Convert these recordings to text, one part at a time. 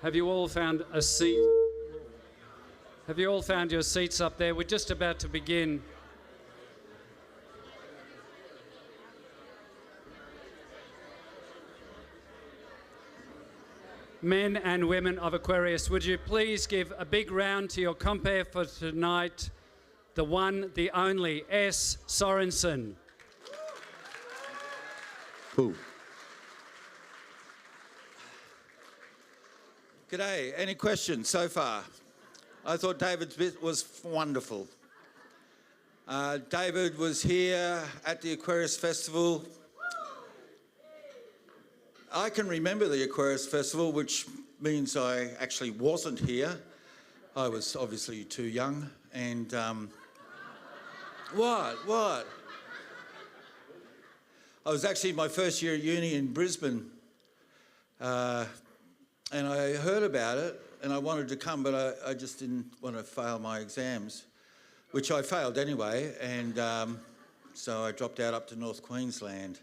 Have you all found a seat? Have you all found your seats up there? We're just about to begin. Men and women of Aquarius, would you please give a big round to your compere for tonight, the one, the only, S. Sorenson. Cool. G'day. Any questions so far? I thought David's bit was wonderful. David was here at the Aquarius Festival. I can remember the Aquarius Festival, which means I actually wasn't here. I was obviously too young. And what? I was actually my first year at uni in Brisbane, and I heard about it, and I wanted to come, but I just didn't want to fail my exams, which I failed anyway, and so I dropped out up to North Queensland,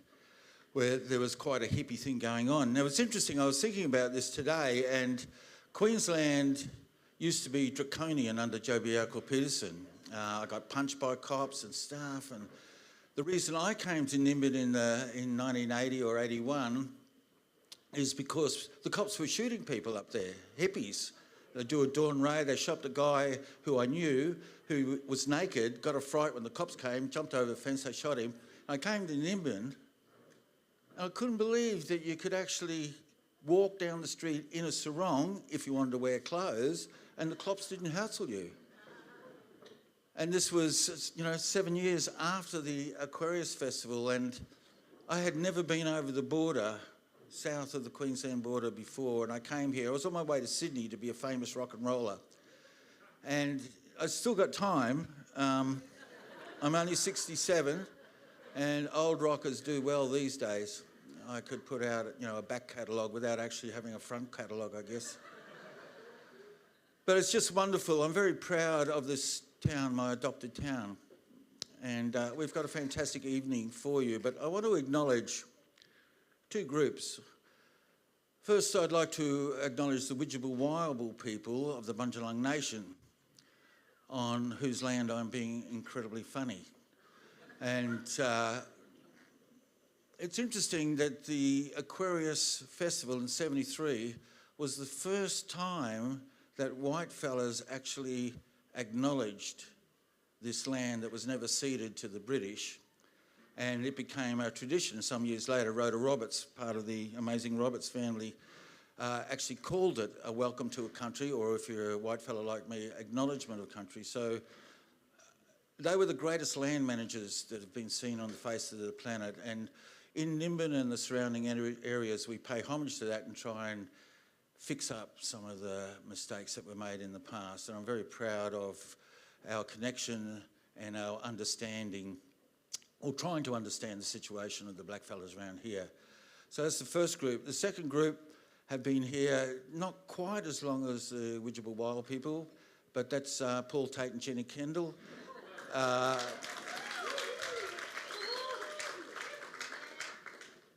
where there was quite a hippie thing going on. Now, it's interesting, I was thinking about this today, and Queensland used to be draconian under Joh Bjelke-Petersen. I got punched by cops and stuff, and the reason I came to Nimbin in 1980 or 81 is because the cops were shooting people up there, hippies. They do a dawn raid, they shot a guy who I knew, who was naked, got a fright when the cops came, jumped over the fence, they shot him. I came to Nimbin, and I couldn't believe that you could actually walk down the street in a sarong if you wanted to wear clothes, and the cops didn't hassle you. And this was, 7 years after the Aquarius Festival, and I had never been over the border, south of the Queensland border before, and I came here. I was on my way to Sydney to be a famous rock and roller. And I still got time. I'm only 67, and old rockers do well these days. I could put out, a back catalogue without actually having a front catalogue, I guess. But it's just wonderful. I'm very proud of this town, my adopted town. And we've got a fantastic evening for you. But I want to acknowledge two groups. First, I'd like to acknowledge the Widjabul Waiwabul people of the Bundjalung Nation, on whose land I'm being incredibly funny. And it's interesting that the Aquarius Festival in '73 was the first time that white fellas actually acknowledged this land that was never ceded to the British, and it became a tradition. Some years later, Rhoda Roberts, part of the amazing Roberts family, actually called it a welcome to a country, or if you're a white fella like me, acknowledgement of country. So they were the greatest land managers that have been seen on the face of the planet, and in Nimbin and the surrounding areas, we pay homage to that and try and fix up some of the mistakes that were made in the past. And I'm very proud of our connection and our understanding, or trying to understand the situation of the blackfellas around here. So that's the first group. The second group have been here not quite as long as the Widjabul Waiwabul people, but that's Paul Tate and Jenny Kendall.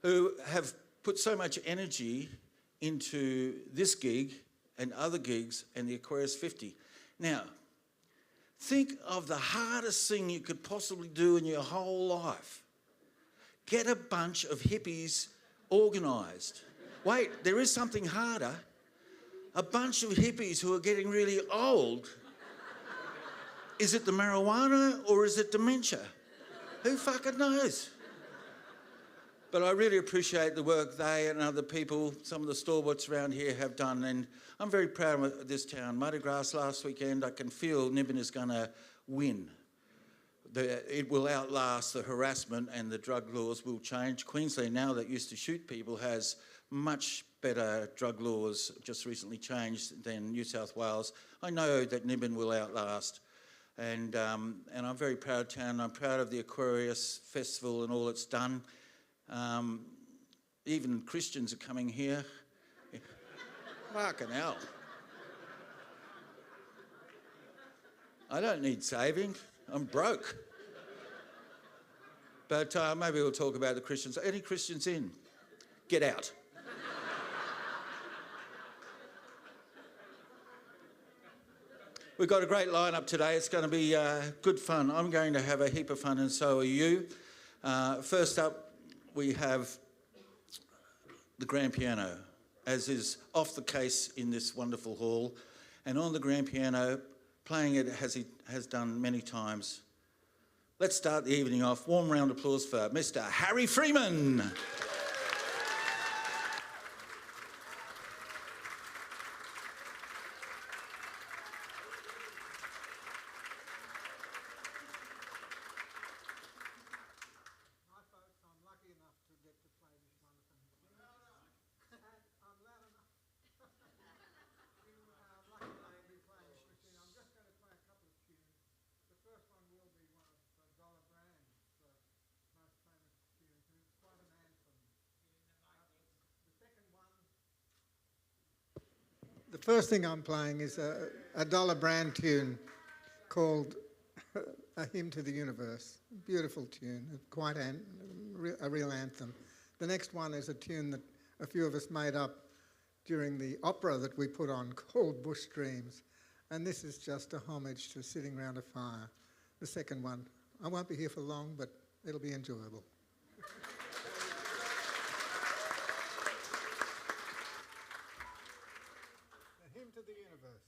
Who have put so much energy into this gig and other gigs and the Aquarius 50. Now, think of the hardest thing you could possibly do in your whole life. Get a bunch of hippies organised. Wait, there is something harder. A bunch of hippies who are getting really old. Is it the marijuana or is it dementia? Who fucking knows? But I really appreciate the work they and other people, some of the stalwarts around here have done, and I'm very proud of this town. Mardi Gras last weekend, I can feel Nimbin is going to win. It will outlast the harassment, and the drug laws will change. Queensland, now that used to shoot people, has much better drug laws, just recently changed, than New South Wales. I know that Nimbin will outlast, and I'm very proud of town. I'm proud of the Aquarius Festival and all it's done. Even Christians are coming here. Fucking hell. I don't need saving. I'm broke. But maybe we'll talk about the Christians. Any Christians in? Get out. We've got a great lineup today. It's going to be good fun. I'm going to have a heap of fun, and so are you. First up, we have the grand piano, as is off the case in this wonderful hall. And on the grand piano, playing it as he has done many times. Let's start the evening off. Warm round of applause for Mr. Harry Freeman. The first thing I'm playing is a dollar brand tune called A Hymn to the Universe. Beautiful tune, quite a real anthem. The next one is a tune that a few of us made up during the opera that we put on called Bush Dreams. And this is just a homage to sitting around a fire. The second one, I won't be here for long, but it'll be enjoyable. A Hymn to the Universe.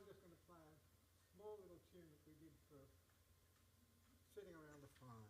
just going to play a small little tune that we did for sitting around the fire.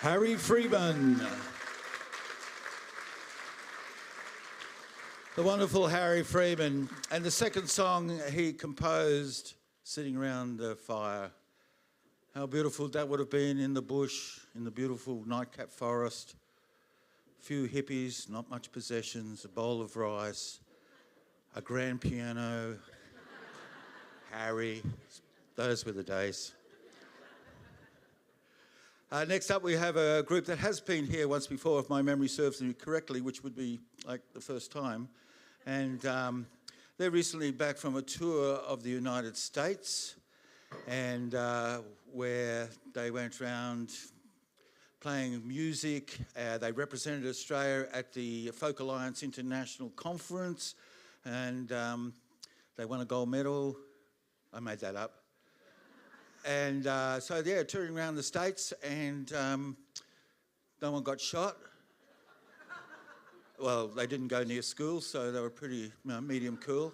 Harry Freeman. The wonderful Harry Freeman. And the second song he composed, sitting around the fire. How beautiful that would have been in the bush, in the beautiful nightcap forest. A few hippies, not much possessions, a bowl of rice, a grand piano, Harry. Those were the days. Next up, we have a group that has been here once before, if my memory serves me correctly, which would be like the first time. And they're recently back from a tour of the United States, and where they went around playing music. They represented Australia at the Folk Alliance International Conference, and they won a gold medal. I made that up. And so, yeah, touring around the States, and no one got shot. Well, they didn't go near school, so they were pretty medium cool.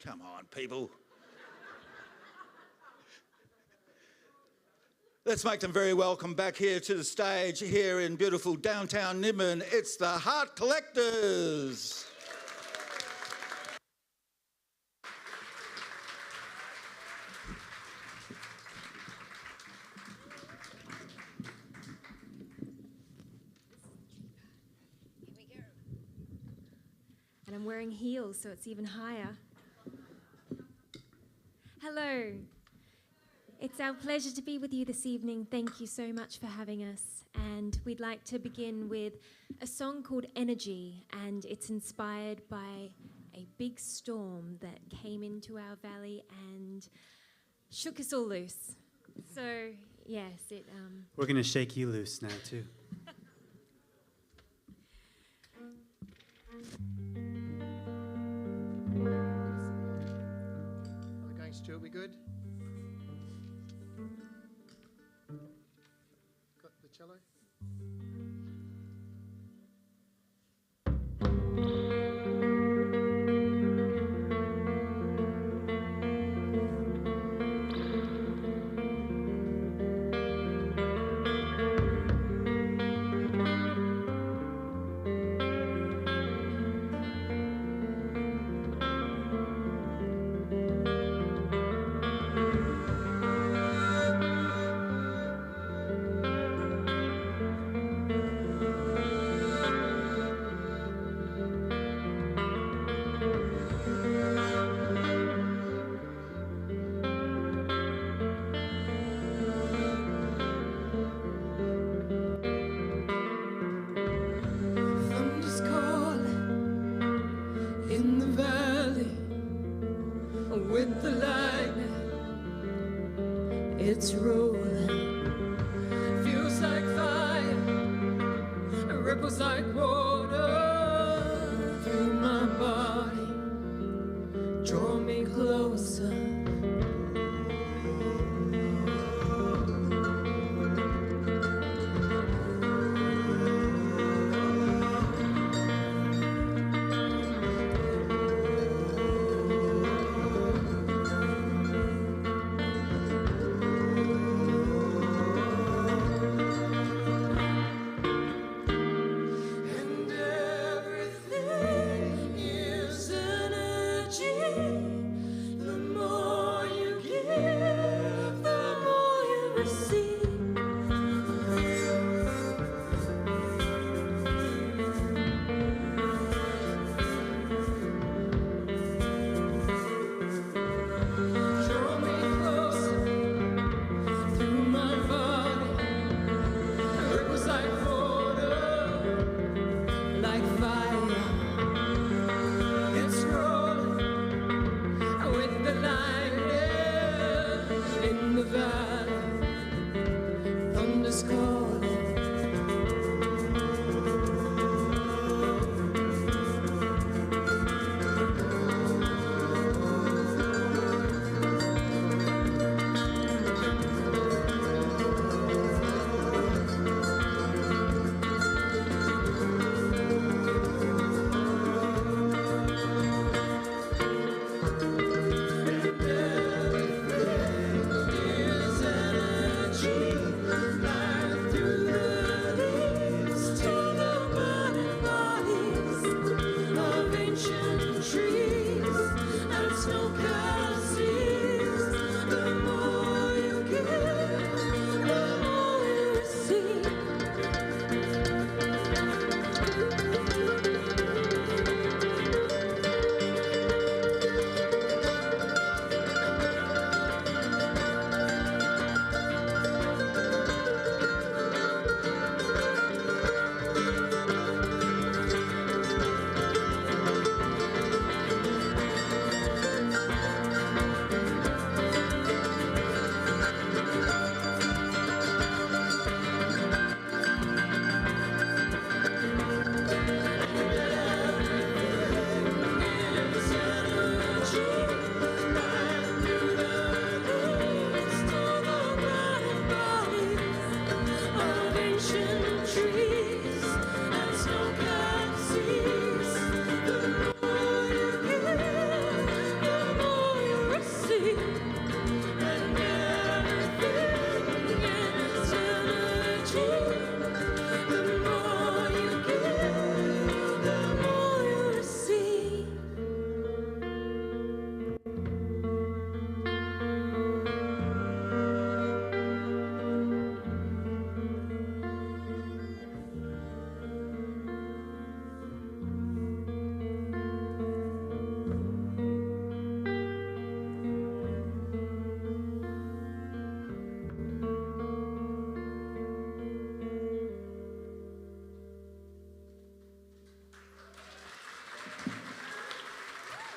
Come on, people. Let's make them very welcome back here to the stage here in beautiful downtown Nimbin. It's the Heart Collectors. And I'm wearing heels, so it's even higher. Hello. It's our pleasure to be with you this evening. Thank you so much for having us. And we'd like to begin with a song called Energy, and it's inspired by a big storm that came into our valley and shook us all loose. So, yes, it... We're going to shake you loose now, too. Are we going, Stuart? We good? Got the cello? the lightning. It's rolling, feels like fire, ripples like water through my body. Draw me closer.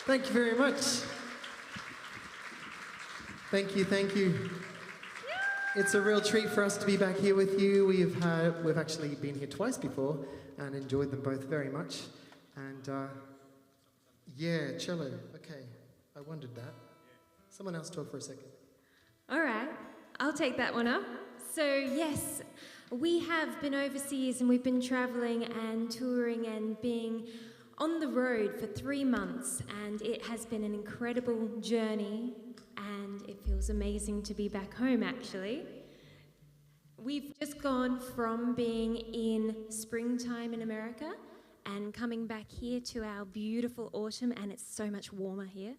Thank you very much. Thank you, thank you. It's a real treat for us to be back here with you. We've actually been here twice before and enjoyed them both very much. And yeah, cello. Okay, I wondered that. Someone else talk for a second. All right, I'll take that one up. So yes, we have been overseas and we've been traveling and touring and being on the road for 3 months, and it has been an incredible journey, and it feels amazing to be back home, actually. We've just gone from being in springtime in America and coming back here to our beautiful autumn, and it's so much warmer here.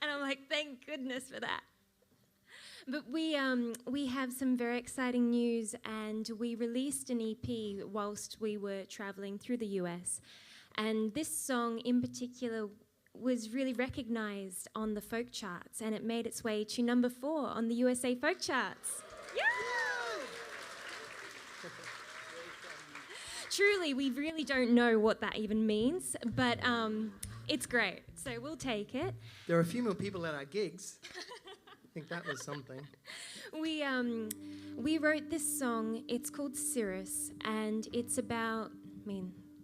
And I'm like, thank goodness for that. But we have some very exciting news, and we released an EP whilst we were traveling through the US. And this song in particular was really recognized on the folk charts, and it made its way to number 4 on the USA folk charts. Yeah! Truly, we really don't know what that even means, but it's great. So we'll take it. There are a few more people at our gigs. I think that was something. We wrote this song. It's called Cirrus, and it's about,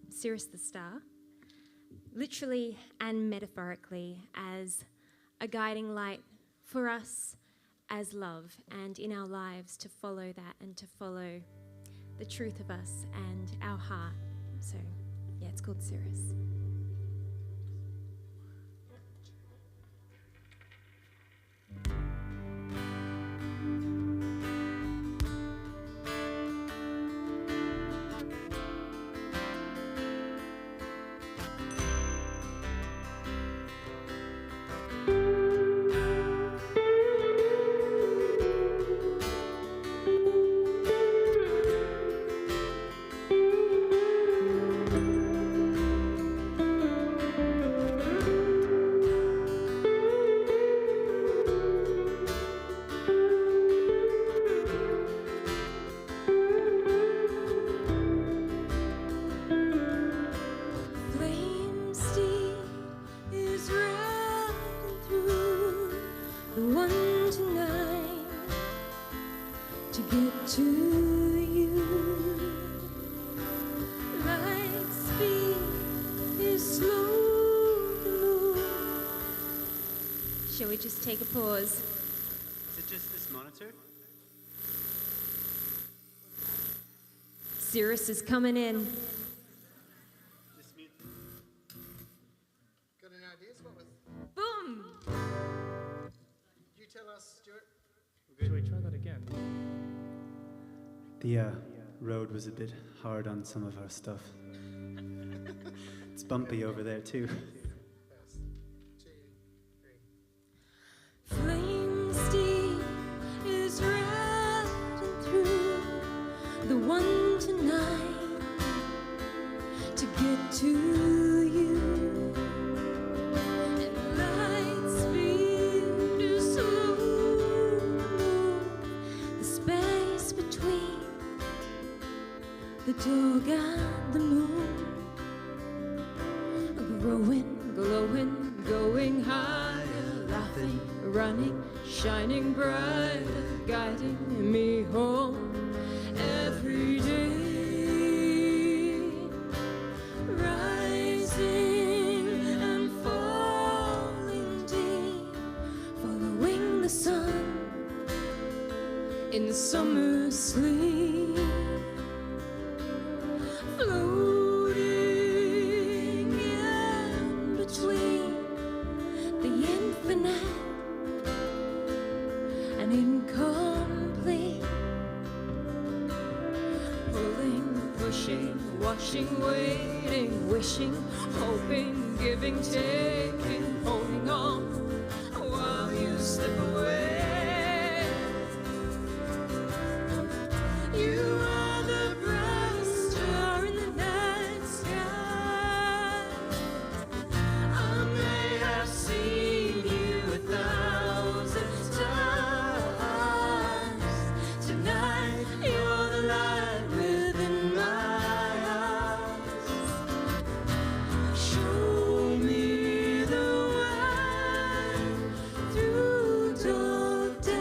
Cirrus the star, literally and metaphorically, as a guiding light for us as love, and in our lives to follow that and to follow the truth of us and our heart. So, yeah, it's called Cirrus. Shall we just take a pause? Is it just this monitor? Cirrus is coming in. This mute? Got any ideas? What was? Boom! You tell us, Stuart. Should we try that again? The road was a bit hard on some of our stuff. It's bumpy over there too. Flame steep is riding through the 1 to 9 to get to you. And light speed is slow the space between the dog and the moon. Growing, glowing, going higher, laughing, running, shining bright, guiding me home every day. Rising and falling deep, following the sun in the summer sleep. Floating in between the infinite and incomplete, pulling, pushing, watching, waiting, wishing, hoping, giving, taking, holding on while you slip away. You are the brightest star in the night sky. I may have seen you 1,000 times. Tonight, you're the light within my eyes. Show me the way through dark days.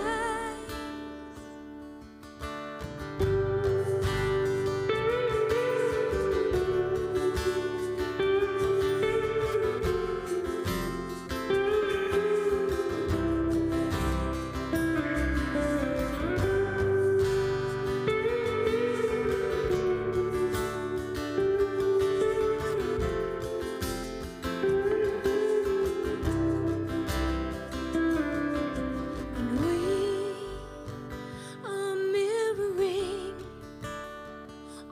And we are mirroring,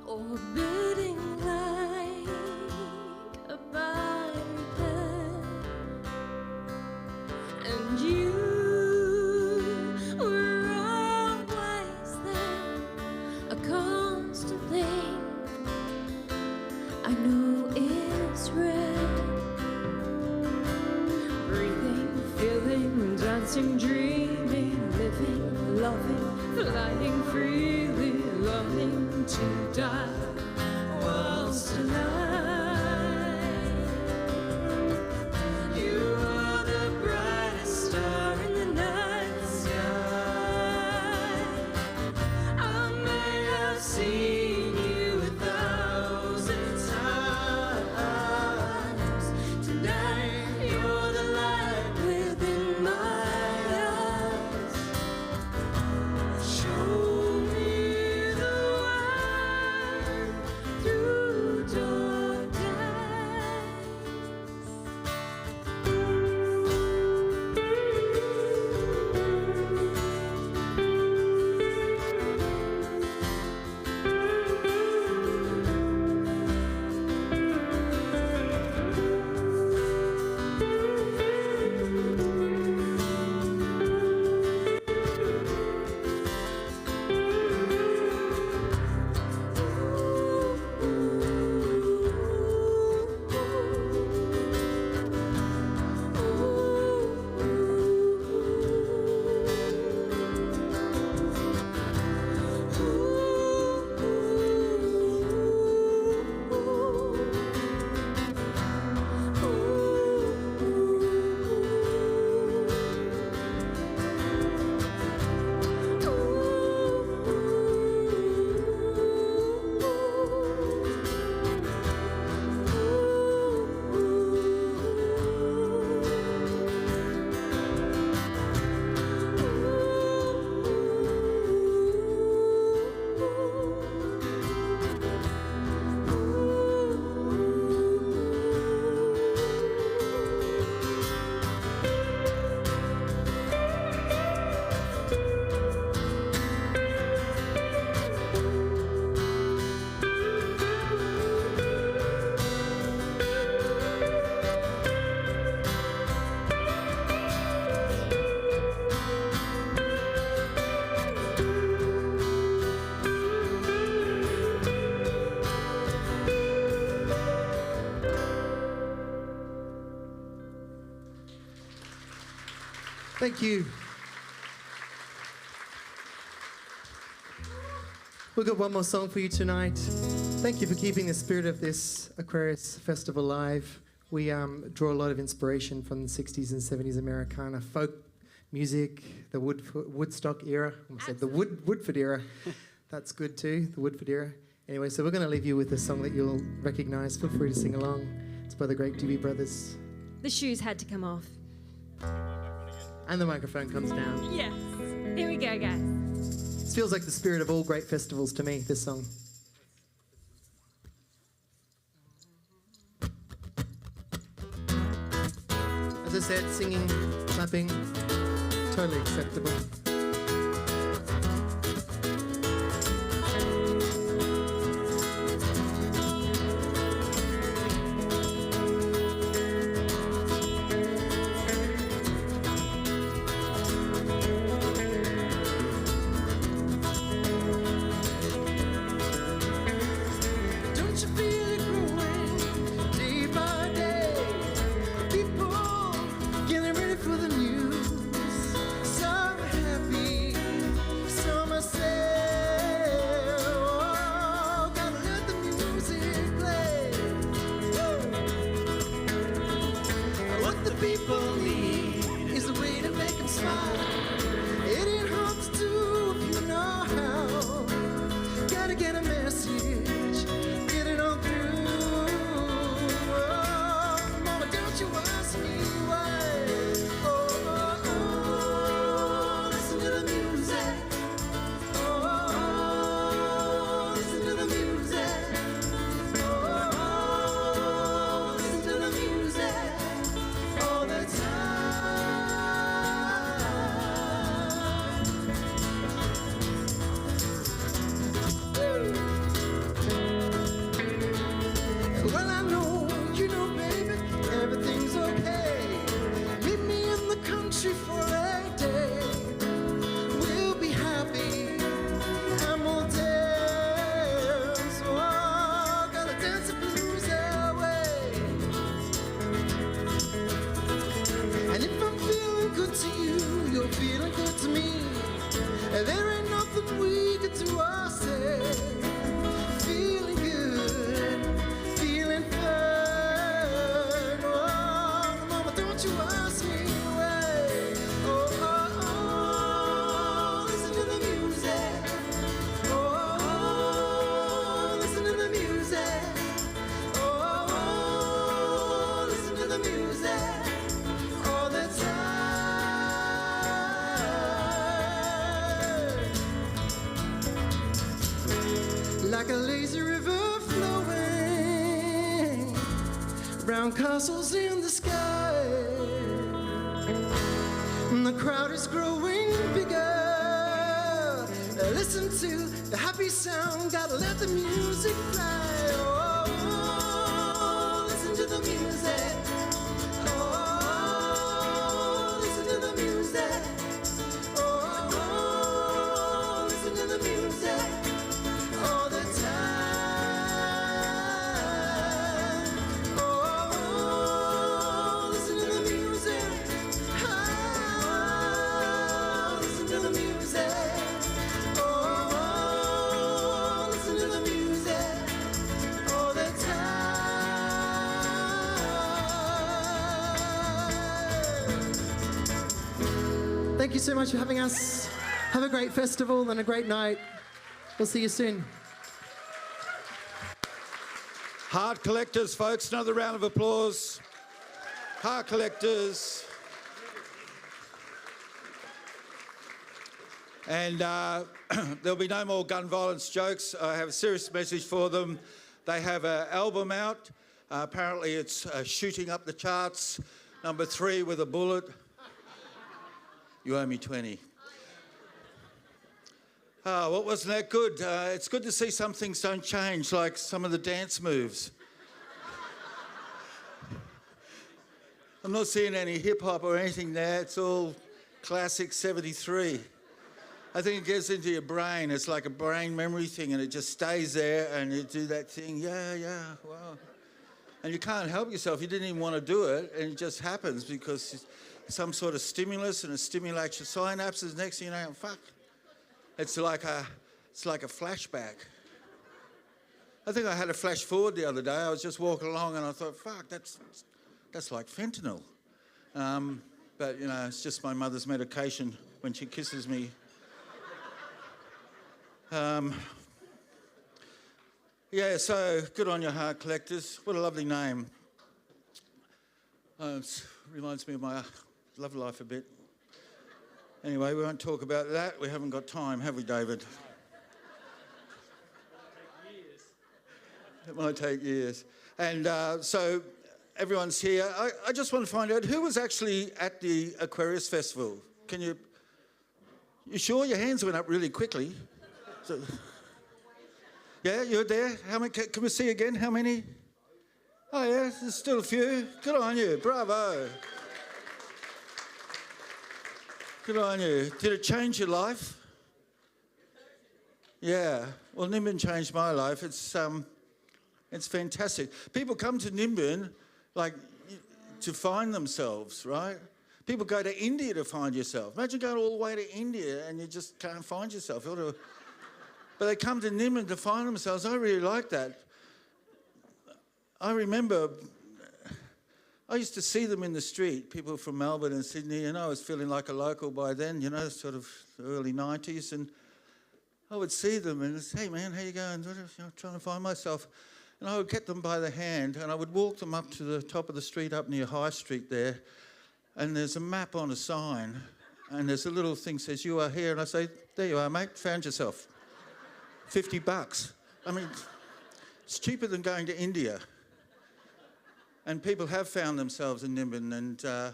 orbiting like a biped. And you were always there, a constant thing I know is red. Breathing, feeling, dancing, dreaming, living, loving, flying freely, longing to die. Thank you. We've got one more song for you tonight. Thank you for keeping the spirit of this Aquarius Festival alive. We draw a lot of inspiration from the 60s and 70s Americana folk music, the Woodstock era. I almost said the Woodford era. That's good too, the Woodford era. Anyway, so we're going to leave you with a song that you'll recognise. Feel free to sing along. It's by the great Doobie Brothers. The shoes had to come off. And the microphone comes down. Yes. Here we go, guys. This feels like the spirit of all great festivals to me, this song. As I said, singing, clapping, totally acceptable. Like a lazy river flowing, brown castles in the sky. And the crowd is growing bigger. Listen to the happy sound, gotta let the music fly. Oh, listen to the music. Oh, listen to the music. Oh, listen to the music. All the time. Oh, listen to the music. Oh, listen to the music. Oh, listen to the music. All the time. Thank you so much for having us. Have a great festival and a great night. We'll see you soon. Heart collectors, folks, another round of applause. Heart collectors. And there'll be no more gun violence jokes. I have a serious message for them. They have an album out. Apparently it's shooting up the charts. Number 3 with a bullet. You owe me 20. Oh, well, wasn't that good? It's good to see some things don't change, like some of the dance moves. I'm not seeing any hip-hop or anything there. It's all classic 73. I think it gets into your brain. It's like a brain memory thing, and it just stays there, and you do that thing, yeah, wow. And you can't help yourself. You didn't even want to do it, and it just happens because some sort of stimulus, and it stimulates your synapses. Next thing you know, fuck, it's like a flashback. I think I had a flash forward the other day. I was just walking along and I thought, fuck, that's like fentanyl. But, you know, it's just my mother's medication when she kisses me. Yeah, so good on your Heart Collectors. What a lovely name. It reminds me of my love life a bit. Anyway, we won't talk about that. We haven't got time, have we, David? It might take years. And so everyone's here. I just want to find out who was actually at the Aquarius Festival. Can you sure? Your hands went up really quickly. So, yeah, you're there. How many? Can we see again? How many? Oh yeah, there's still a few. Good on you. Bravo. Good on you. Did it change your life? Yeah. Well, Nimbin changed my life. It's fantastic. People come to Nimbin like to find themselves, right? People go to India to find yourself. Imagine going all the way to India and you just can't find yourself. But they come to Nimbin to find themselves. I really like that. I remember I used to see them in the street, people from Melbourne and Sydney, and I was feeling like a local by then, you know, sort of the early 90s, and I would see them and say, hey man, how you going? I'm trying to find myself. And I would get them by the hand and I would walk them up to the top of the street up near High Street there, and there's a map on a sign and there's a little thing that says, you are here, and I say, there you are mate, found yourself. $50. I mean, it's cheaper than going to India. And people have found themselves in Nimbin, and I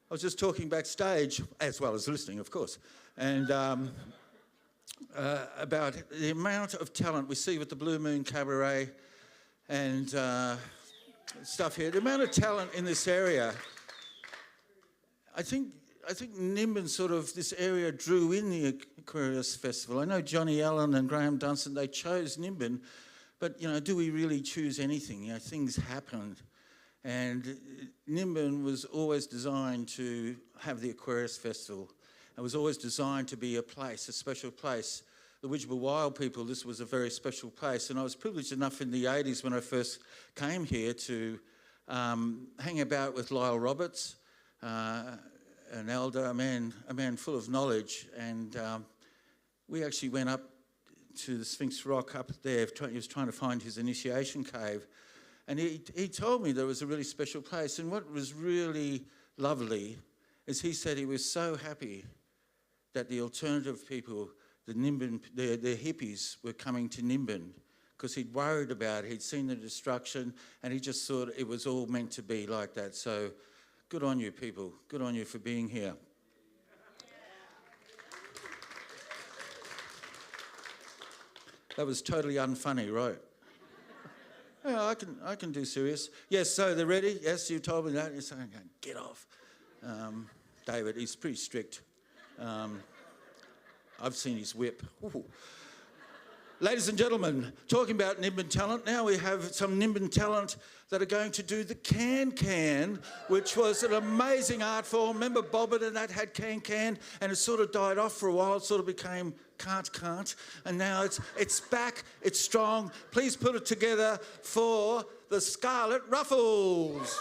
was just talking backstage, as well as listening, of course, and about the amount of talent we see with the Blue Moon Cabaret and stuff here. The amount of talent in this area. I think Nimbin sort of, this area drew in the Aquarius Festival. I know Johnny Allen and Graham Dunstan, they chose Nimbin, but, you know, do we really choose anything? You know, things happened. And Nimbin was always designed to have the Aquarius Festival. It was always designed to be a place, a special place. The Widgeable Wild people, this was a very special place. And I was privileged enough in the 80s when I first came here to hang about with Lyle Roberts, an elder, a man full of knowledge. And we actually went up to the Sphinx Rock up there. He was trying to find his initiation cave. And he told me there was a really special place. And what was really lovely is he said he was so happy that the alternative people, the Nimbin, the hippies, were coming to Nimbin because he'd worried about it. He'd seen the destruction and he just thought it was all meant to be like that. So good on you, people. Good on you for being here. That was totally unfunny, right? Yeah, I can do serious. Yes, so they're ready? Yes, you told me that. You're saying, get off. David, he's pretty strict. I've seen his whip. Ooh. Ladies and gentlemen, talking about Nimbin talent, now we have some Nimbin talent that are going to do the can-can, which was an amazing art form. Remember Bobbin and that had can-can, and it sort of died off for a while. It sort of became can't, and now it's back, it's strong. Please put it together for the Scarlet Ruffles.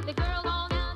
The girl all down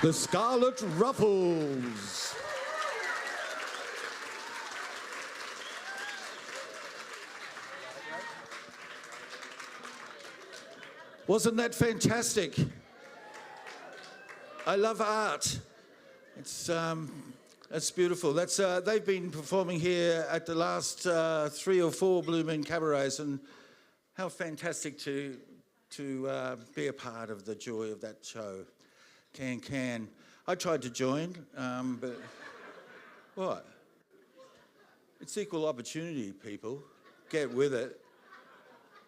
The Scarlet Ruffles. Wasn't that fantastic? I love art. It's beautiful. They've been performing here at the last 3 or 4 Blue Moon Cabarets, and how fantastic to be a part of the joy of that show. Can. I tried to join, but what? It's equal opportunity, people. Get with it.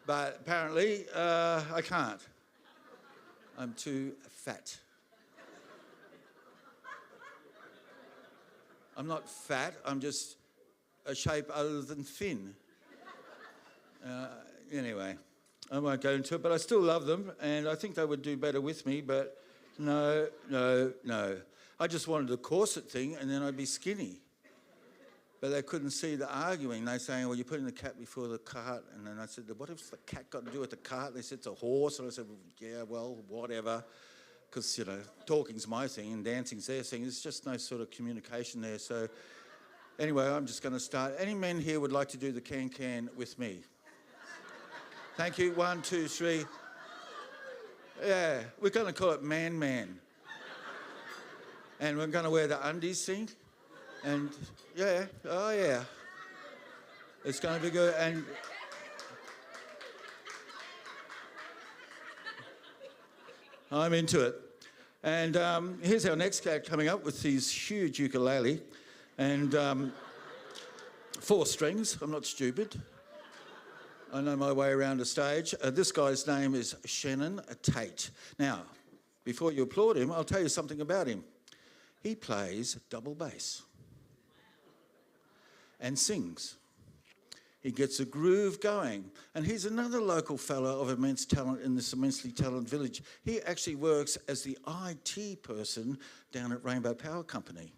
But apparently, I can't. I'm too fat. I'm not fat, I'm just a shape other than thin. Anyway, I won't go into it, but I still love them, and I think they would do better with me, but no. I just wanted the corset thing, and then I'd be skinny. But they couldn't see the arguing. They're saying, well, you're putting the cat before the cart. And then I said, what has the cat got to do with the cart? They said, it's a horse. And I said, yeah, well, whatever. Because, talking's my thing and dancing's their thing. There's just no sort of communication there. So anyway, I'm just going to start. Any men here would like to do the can with me? Thank you. 1, 2, 3. Yeah, we're going to call it man. And we're going to wear the undies thing. And yeah, oh yeah. It's going to be good. And I'm into it. And here's our next cat coming up with these huge ukulele and 4 strings. I'm not stupid. I know my way around a stage. This guy's name is Shannon Tate. Now, before you applaud him, I'll tell you something about him. He plays double bass and sings. He gets a groove going. And he's another local fellow of immense talent in this immensely talented village. He actually works as the IT person down at Rainbow Power Company.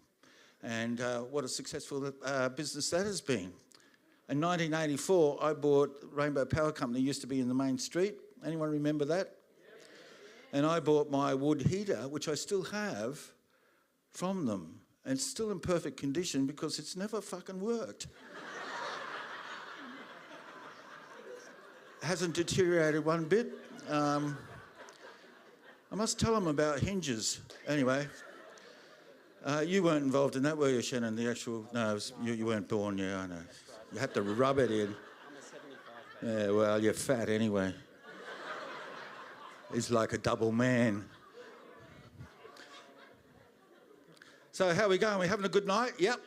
And what a successful business that has been. In 1984, I bought Rainbow Power Company, used to be in the main street. Anyone remember that? And I bought my wood heater, which I still have, from them. And it's still in perfect condition because it's never fucking worked. Hasn't deteriorated one bit. I must tell them about hinges. Anyway, you weren't involved in that, were you, Shannon? The actual, no, you weren't born, yeah, I know. You had to rub it in. Yeah, well, you're fat anyway. He's like a double man. So how are we going? We having a good night? Yep.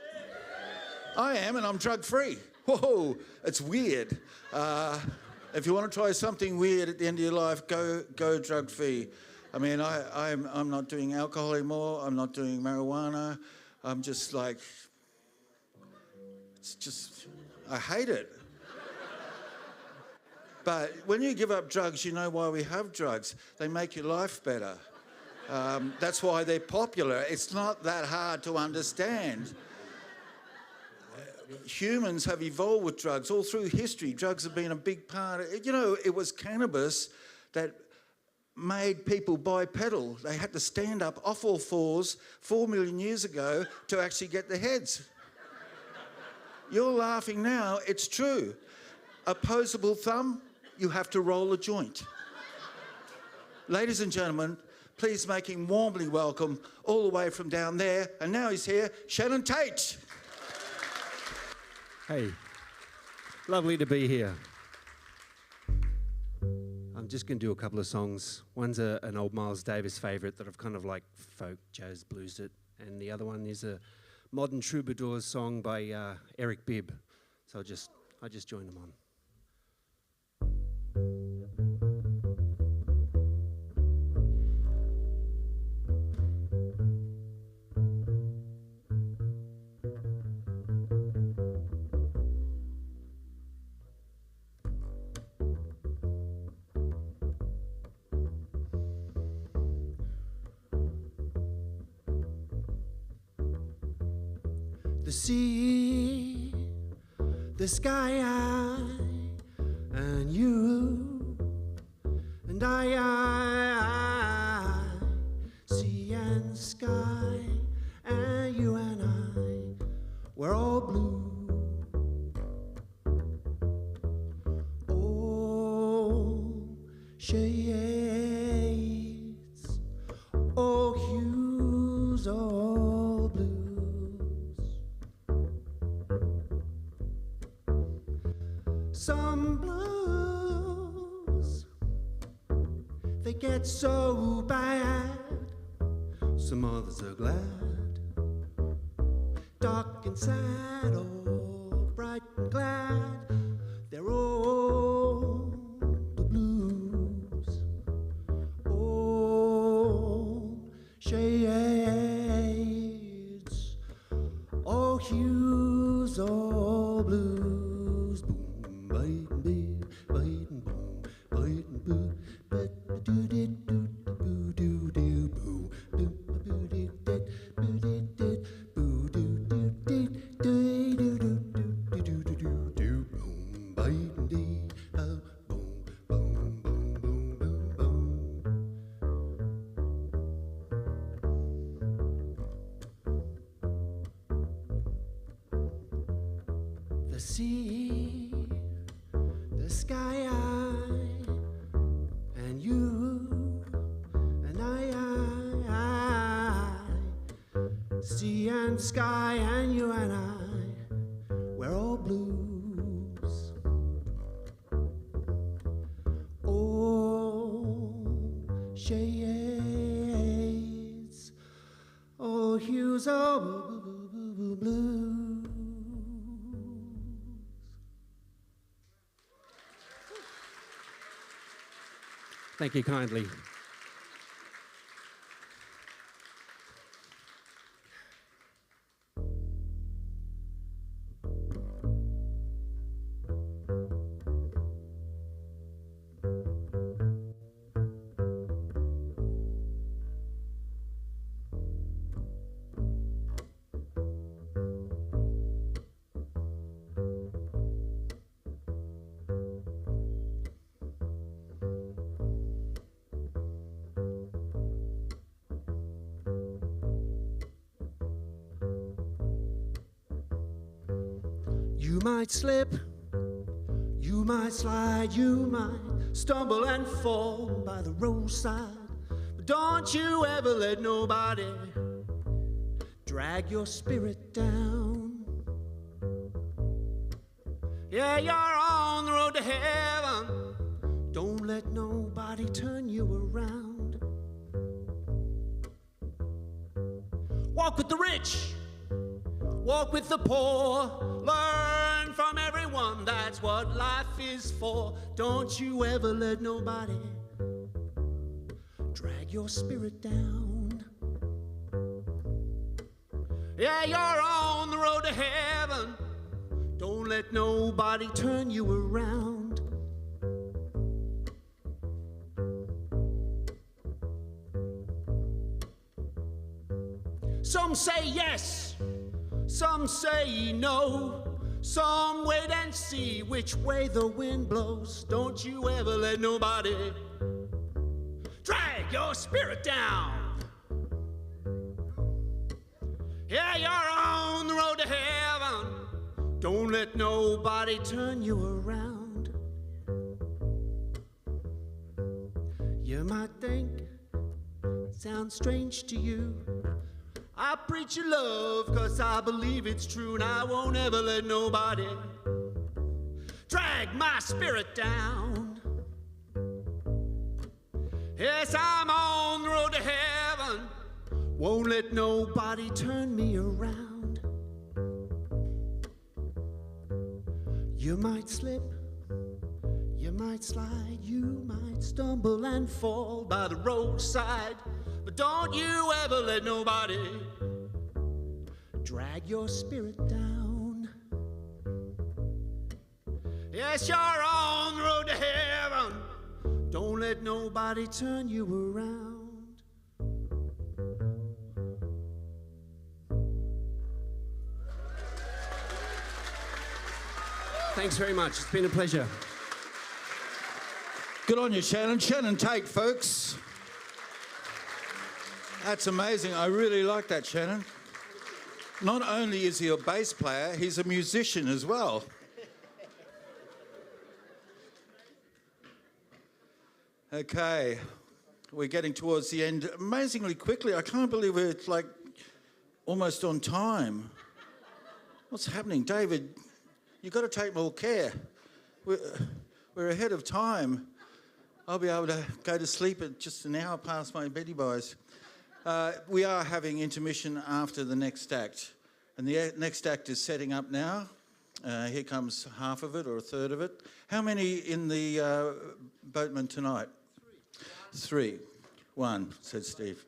I am, and I'm drug-free. Whoa, it's weird. If you want to try something weird at the end of your life, go drug-free. I mean, I'm not doing alcohol anymore. I'm not doing marijuana. I'm just like, it's just, I hate it. But when you give up drugs, you know why we have drugs. They make your life better. That's why they're popular. It's not that hard to understand. Humans have evolved with drugs all through history. Drugs have been a big part of it. You know, it was cannabis that made people bipedal. They had to stand up off all fours 4 million years ago to actually get their heads. You're laughing now, it's true. Opposable thumb, you have to roll a joint. Ladies and gentlemen, please make him warmly welcome all the way from down there. And now he's here, Shannon Tate. Hey, lovely to be here. I'm just going to do a couple of songs. One's an old Miles Davis favourite that I've kind of like folk, jazz, bluesed it. And the other one is a modern troubadours song by Eric Bibb. So I just joined them on. The sea, the sky, and you, and I, sea and sky. they get so bad. Some others are glad, dark and sad or bright and glad. They're all the blues, all shades, all hues, all blues. Boom, bite, beep, bite, and boom, bite, and boo, but do did do boo do do boo boo boo did boo did boo do do did do do do do do do do boom bite and dee boom boom boom boom boom boom. The sea, the sky, and you and I. Sea and sky and you and I, we're all blues, all shades, all hues, all blues. Thank you kindly. You might slip, you might slide, you might stumble and fall by the roadside. But don't you ever let nobody drag your spirit down. Yeah, you're on the road to heaven. Don't let nobody turn you around. Walk with the rich, walk with the poor, learn from everyone, that's what life is for. Don't you ever let nobody drag your spirit down. Yeah, you're on the road to heaven. Don't let nobody turn you around. Some say yes, some say no. Some wait and see which way the wind blows. Don't you ever let nobody drag your spirit down. Yeah, you're on the road to heaven. Don't let nobody turn you around. You might think it sounds strange to you. I preach your love 'cause I believe it's true, and I won't ever let nobody drag my spirit down. Yes, I'm on the road to heaven. Won't let nobody turn me around. You might slip, you might slide, you might stumble and fall by the roadside. But don't you ever let nobody drag your spirit down. Yes, you're on the road to heaven. Don't let nobody turn you around. Thanks very much. It's been a pleasure. Good on you, Shannon. Shannon Tate, folks. That's amazing. I really like that, Shannon. Not only is he a bass player, he's a musician as well. Okay, we're getting towards the end amazingly quickly. I can't believe it's like almost on time. What's happening? David, you've got to take more care. We're ahead of time. I'll be able to go to sleep at just an hour past my beddy boys. We are having intermission after the next act. And the next act is setting up now. Here comes half of it or a third of it. How many in the boatman tonight? Three. One, said Steve.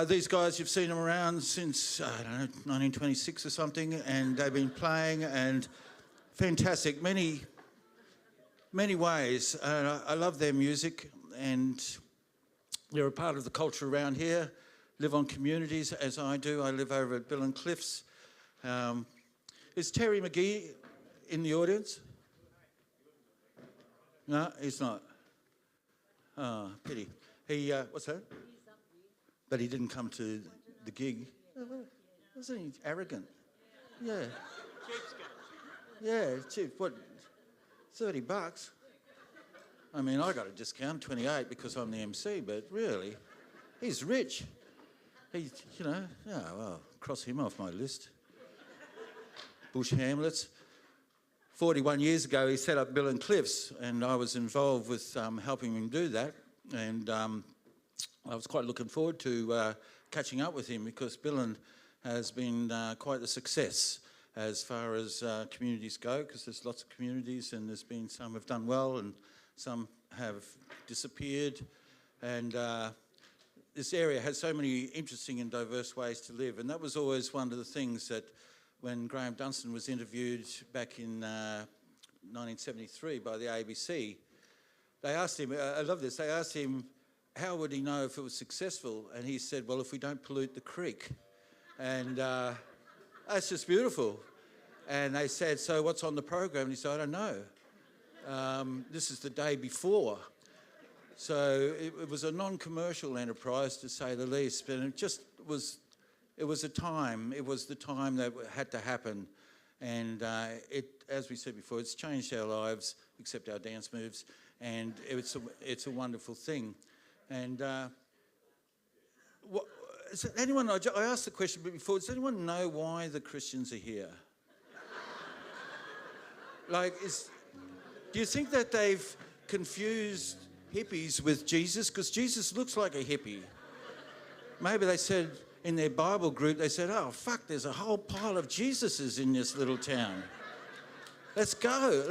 These guys, you've seen them around since, I don't know, 1926 or something, and they've been playing, and fantastic, many ways. I love their music, and they're a part of the culture around here, live on communities, as I do. I live over at Bill and Cliffs. Is Terry McGee in the audience? No, he's not. Oh, pity. What's that? But he didn't come to the gig. Wasn't he arrogant? Yeah. Yeah, cheap. What, $30? I mean, I got a discount, 28, because I'm the MC, but really, he's rich. He, yeah, well, cross him off my list. Bush Hamlets. 41 years ago, he set up Bill and Cliffs, and I was involved with helping him do that. And I was quite looking forward to catching up with him, because Bill has been quite a success as far as communities go, because there's lots of communities, and there's been some have done well and some have disappeared. And this area has so many interesting and diverse ways to live, and that was always one of the things that when Graham Dunstan was interviewed back in 1973 by the ABC, they asked him, I love this, they asked him, how would he know if it was successful? And he said, well, if we don't pollute the creek. And that's just beautiful. And they said, so what's on the program? And he said, I don't know. This is the day before. So it was a non-commercial enterprise, to say the least, but it just was, it was a time, it was the time that had to happen. And as we said before, it's changed our lives, except our dance moves, and it's a wonderful thing. And anyone, I asked the question before, does anyone know why the Christians are here? Like, do you think that they've confused hippies with Jesus? Because Jesus looks like a hippie. Maybe they said in their Bible group, they said, oh, fuck, there's a whole pile of Jesuses in this little town. Let's go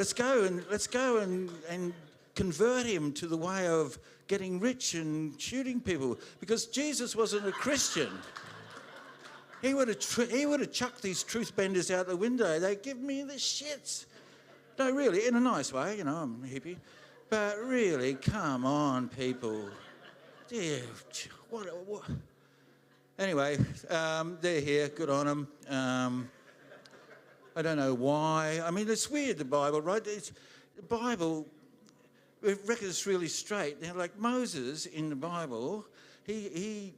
and convert him to the way of getting rich and shooting people, because Jesus wasn't a Christian. He would have chucked these truth benders out the window. They give me the shits. No, really, in a nice way, I'm a hippie. But really, come on, people. Yeah, what? Anyway, they're here, good on them. I don't know why. I mean, it's weird, the Bible, right? The Bible, we reckon it's really straight. Now, like Moses in the Bible, he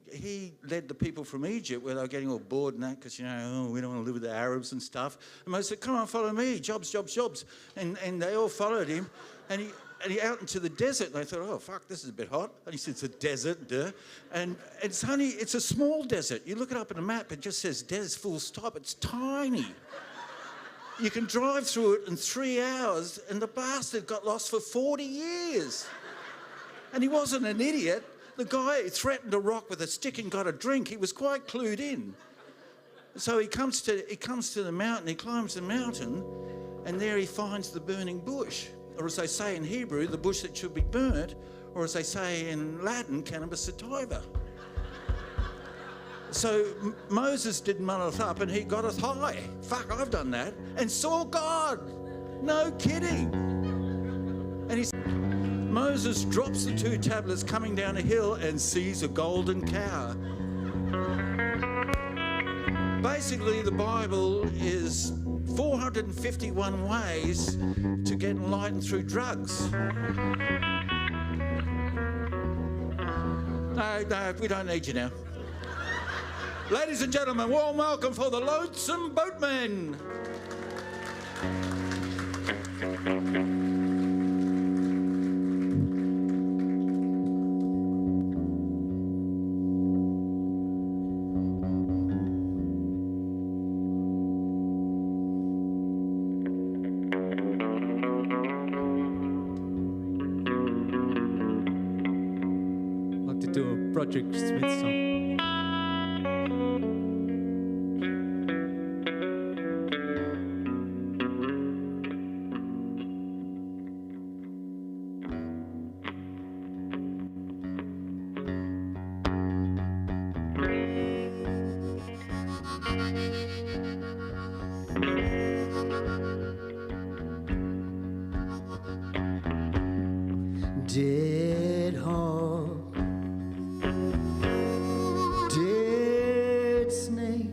led the people from Egypt where they were getting all bored and that, because, we don't want to live with the Arabs and stuff. And Moses said, come on, follow me, jobs, jobs, jobs. And they all followed him. And he out into the desert, and they thought, oh, fuck, this is a bit hot. And he said, it's a desert, duh. And it's a small desert. You look it up on a map, it just says desert, full stop. It's tiny. You can drive through it in 3 hours, and the bastard got lost for 40 years. And he wasn't an idiot. The guy threatened a rock with a stick and got a drink. He was quite clued in. So he comes to the mountain, he climbs the mountain, and there he finds the burning bush. Or as they say in Hebrew, the bush that should be burnt, or as they say in Latin, cannabis sativa. So Moses did mulleth up and he gotteth high. Fuck, I've done that. And saw God. No kidding. And Moses drops the 2 tablets coming down a hill and sees a golden cow. Basically, the Bible is 451 ways to get enlightened through drugs. No, we don't need you now. Ladies and gentlemen, warm welcome for the Lonesome Boatmen. Broderick Smith song. Dead hawk, dead snake,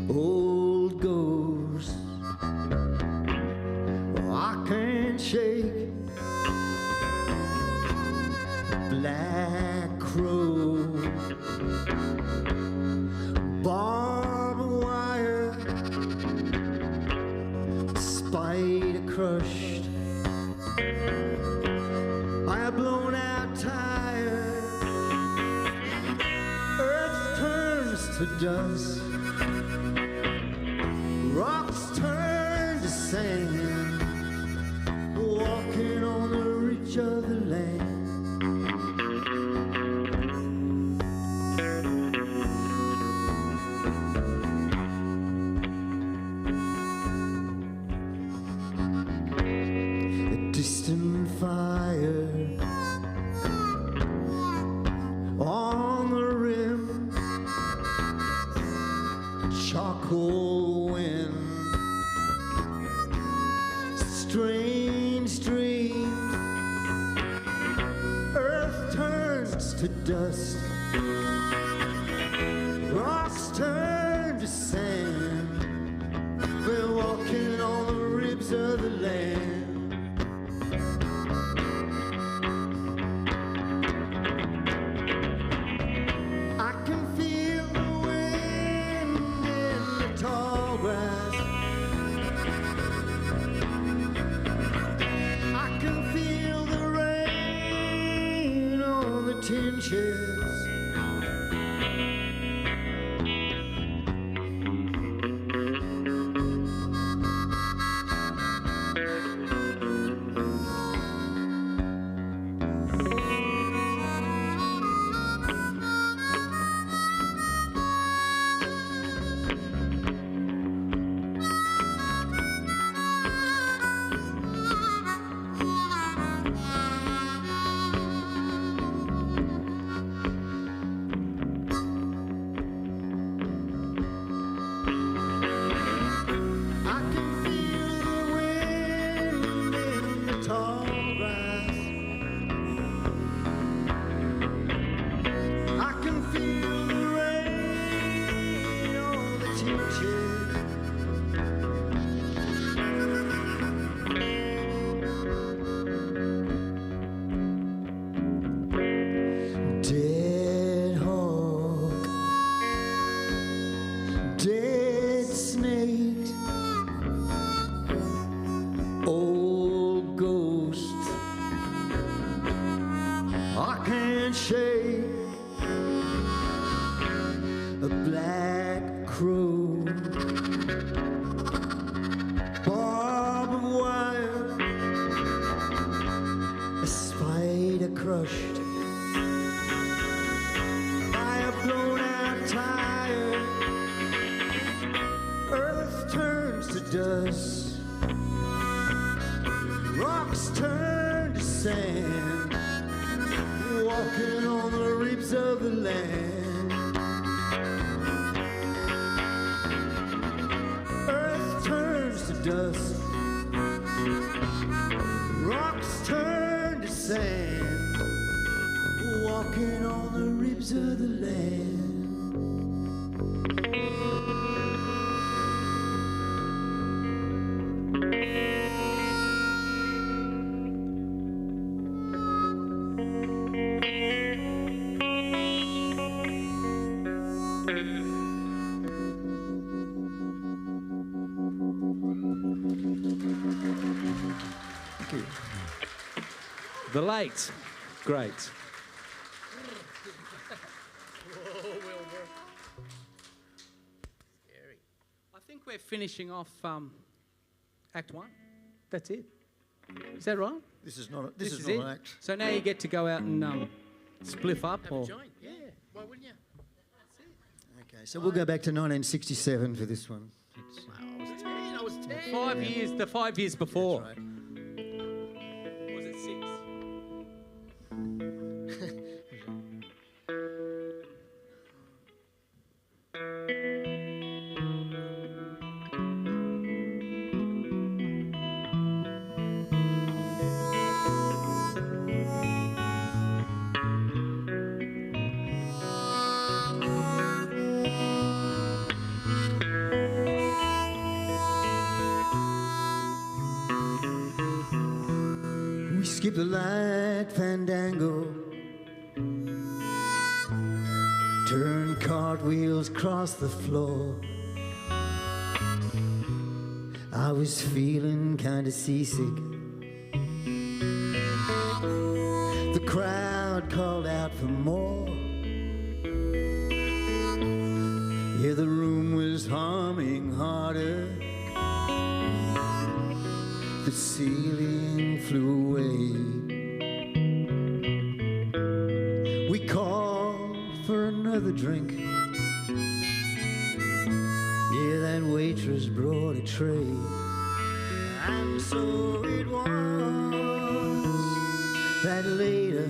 old ghost, I can't shake, black crow, barbed wire, spider crushed by a blown out tire. Earth turns to dust, rocks turn to sand, walking on the ridge of the land. A distant fire on the rim, charcoal wind, strange dreams. Earth turns to dust, rocks turn to sand. We're walking on the ribs of the land. I can feel the wind in the tall grass. I can feel the rain on the tin sheds. I can feel the wind in the tall grass. I can feel the rain on the tin shed. Dead hawk, dead snake, old ghost, I can't shake, a black crow, barbed wire, a spider crushed by a blown out tire. Earth turns to dust, rocks turn to sand, walking on the ribs of the land. Earth turns to dust, rocks turn to sand, walking on the ribs of the land. Thank you. The late, great. I think we're finishing off Act 1. That's it. Is that right? This is not This is not it. an act. So now you get to go out and spliff up or... Yeah, why wouldn't you? Okay, so we'll go back to 1967 for this one. I was 10. 5 years, the 5 years before. That's right. Was it 6? We skip the light fandango, turn cartwheels across the floor. I was feeling kinda seasick. The crowd called out for more. Yeah, the room was humming harder. The ceiling flew away. We called for another drink. Yeah, that waitress brought a tray. And so it was that later,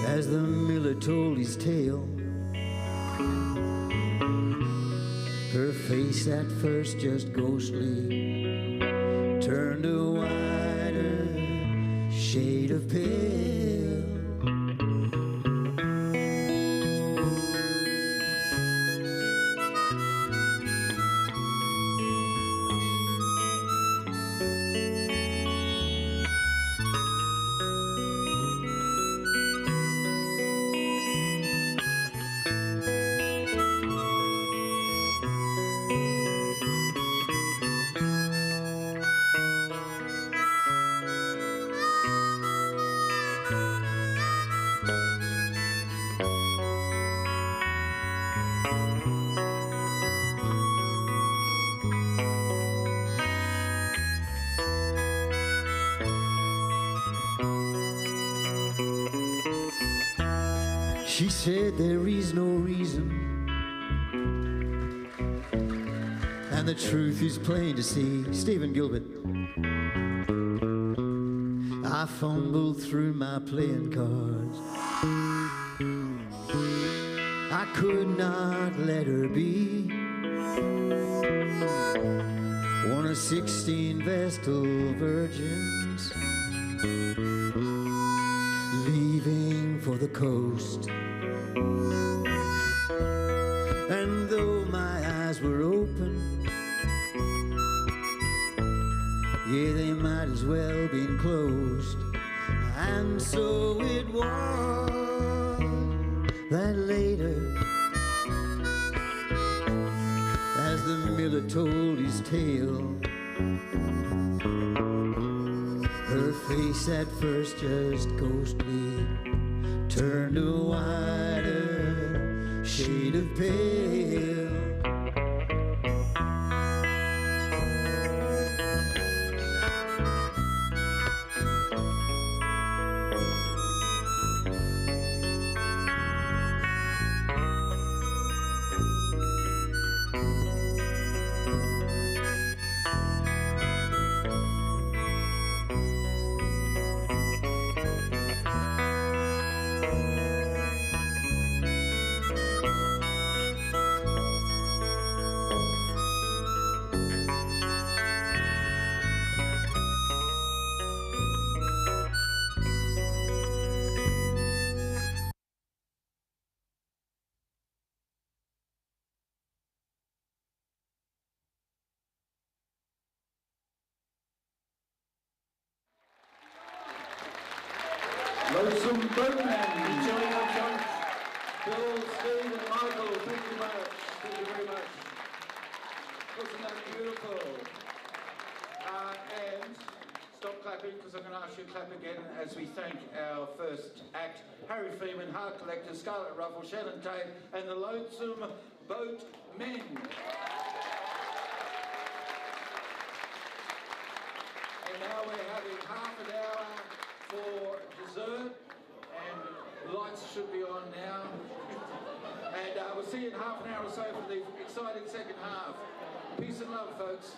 as the miller told his tale, her face at first just ghostly turned a wider shade of pale. She said there is no reason, and the truth is plain to see. Stephen Gilbert. I fumbled through my playing cards. I could not let her be one of 16 Vestal virgins leaving for the coast. And though my eyes were open, yeah, they might as well been closed. And so it was that later, as the miller told his tale, her face at first just ghostly turned a wider shade of pale. Lonesome Boatman, joining up, John. Bill, Steve, and Michael, thank you much. Thank you very much. Wasn't that beautiful? And stop clapping, because I'm going to ask you to clap again as we thank our first act, Harry Freeman, Heart Collector, Scarlet Ruffle, Shannon Tate, and the Lonesome Boatmen. lights should be on now. And we'll see you in half an hour or so for the exciting second half. Peace and love, folks.